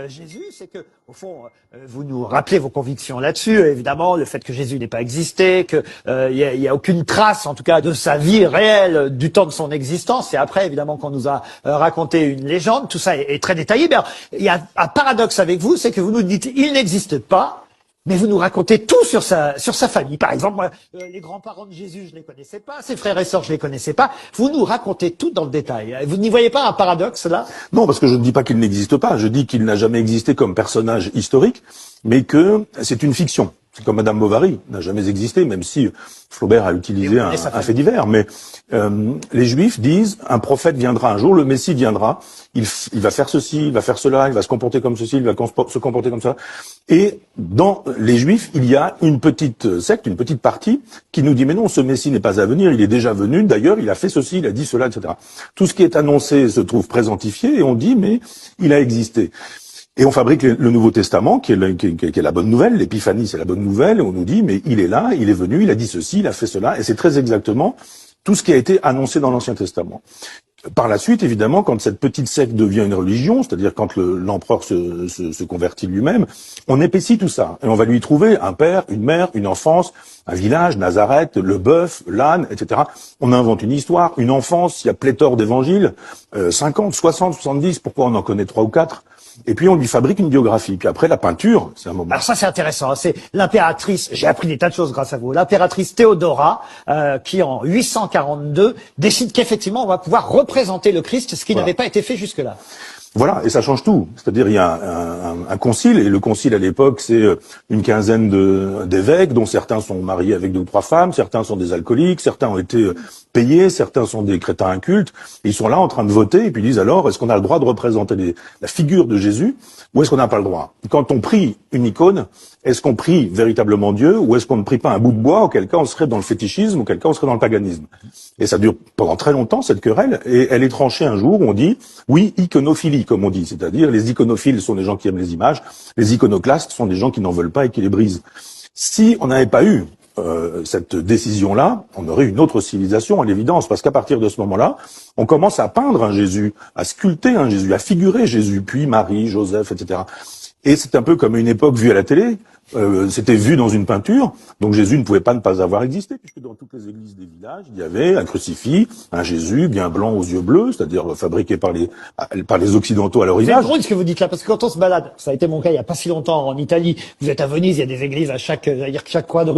Jésus, c'est que, au fond, vous nous rappelez vos convictions là-dessus. Évidemment, le fait que Jésus n'ait pas existé, que y a aucune trace, en tout cas, de sa vie réelle du temps de son existence. Et après, évidemment, qu'on nous a raconté une légende. Tout ça est très détaillé. Mais il y a un paradoxe avec vous, c'est que vous nous dites il n'existe pas. Mais vous nous racontez tout sur sa famille. Par exemple, moi, les grands-parents de Jésus, je les connaissais pas. Ses frères et sœurs, je les connaissais pas. Vous nous racontez tout dans le détail. Vous n'y voyez pas un paradoxe, là? Non, parce que je ne dis pas qu'il n'existe pas. Je dis qu'il n'a jamais existé comme personnage historique, mais que c'est une fiction. C'est comme Madame Bovary n'a jamais existé, même si Flaubert a utilisé un fait divers. Mais les Juifs disent un prophète viendra un jour, le Messie viendra, il va faire ceci, il va faire cela, il va se comporter comme ceci, il va se comporter comme ça. Et dans les Juifs, il y a une petite secte, une petite partie qui nous dit mais non, ce Messie n'est pas à venir, il est déjà venu. D'ailleurs, il a fait ceci, il a dit cela, etc. Tout ce qui est annoncé se trouve présentifié et on dit mais il a existé. Et on fabrique le Nouveau Testament, qui est la bonne nouvelle. L'épiphanie, c'est la bonne nouvelle. Et on nous dit, mais il est là, il est venu, il a dit ceci, il a fait cela. Et c'est très exactement tout ce qui a été annoncé dans l'Ancien Testament. Par la suite, évidemment, quand cette petite secte devient une religion, c'est-à-dire quand l'empereur se convertit lui-même, on épaissit tout ça. Et on va lui trouver un père, une mère, une enfance, un village, Nazareth, le bœuf, l'âne, etc. On invente une histoire, une enfance, il y a pléthore d'évangiles, 50, 60, 70, pourquoi on en connaît 3 ou 4? Et puis on lui fabrique une biographie. Puis après, la peinture, c'est un moment. Alors ça, c'est intéressant. C'est l'impératrice, j'ai appris des tas de choses grâce à vous, l'impératrice Théodora, qui en 842 décide qu'effectivement, on va pouvoir représenter le Christ, ce qui n'avait pas été fait jusque-là. Voilà, et ça change tout. C'est-à-dire, il y a un concile, et le concile à l'époque, c'est une quinzaine d'évêques, dont certains sont mariés avec 2 ou 3 femmes, certains sont des alcooliques, certains ont été payés, certains sont des crétins incultes, et ils sont là en train de voter, et puis ils disent alors, est-ce qu'on a le droit de représenter la figure de Jésus, ou est-ce qu'on n'a pas le droit? Quand on prie une icône, est-ce qu'on prie véritablement Dieu, ou est-ce qu'on ne prie pas un bout de bois, auquel cas on serait dans le fétichisme, auquel cas on serait dans le paganisme? Et ça dure pendant très longtemps, cette querelle, et elle est tranchée un jour où on dit, oui, iconophilie, comme on dit, c'est-à-dire les iconophiles sont des gens qui aiment les images, les iconoclastes sont des gens qui n'en veulent pas et qui les brisent. Si on n'avait pas eu cette décision-là, on aurait une autre civilisation à l'évidence, parce qu'à partir de ce moment-là, on commence à peindre un Jésus, à sculpter un Jésus, à figurer Jésus, puis Marie, Joseph, etc. Et c'est un peu comme une époque vue à la télé, c'était vu dans une peinture, donc Jésus ne pouvait pas ne pas avoir existé, puisque dans toutes les églises des villages, il y avait un crucifix, un Jésus bien blanc aux yeux bleus, c'est-à-dire fabriqué par les Occidentaux à leur image. C'est drôle ce que vous dites là, parce que quand on se balade, ça a été mon cas il y a pas si longtemps en Italie, vous êtes à Venise, il y a des églises à chaque coin de rue.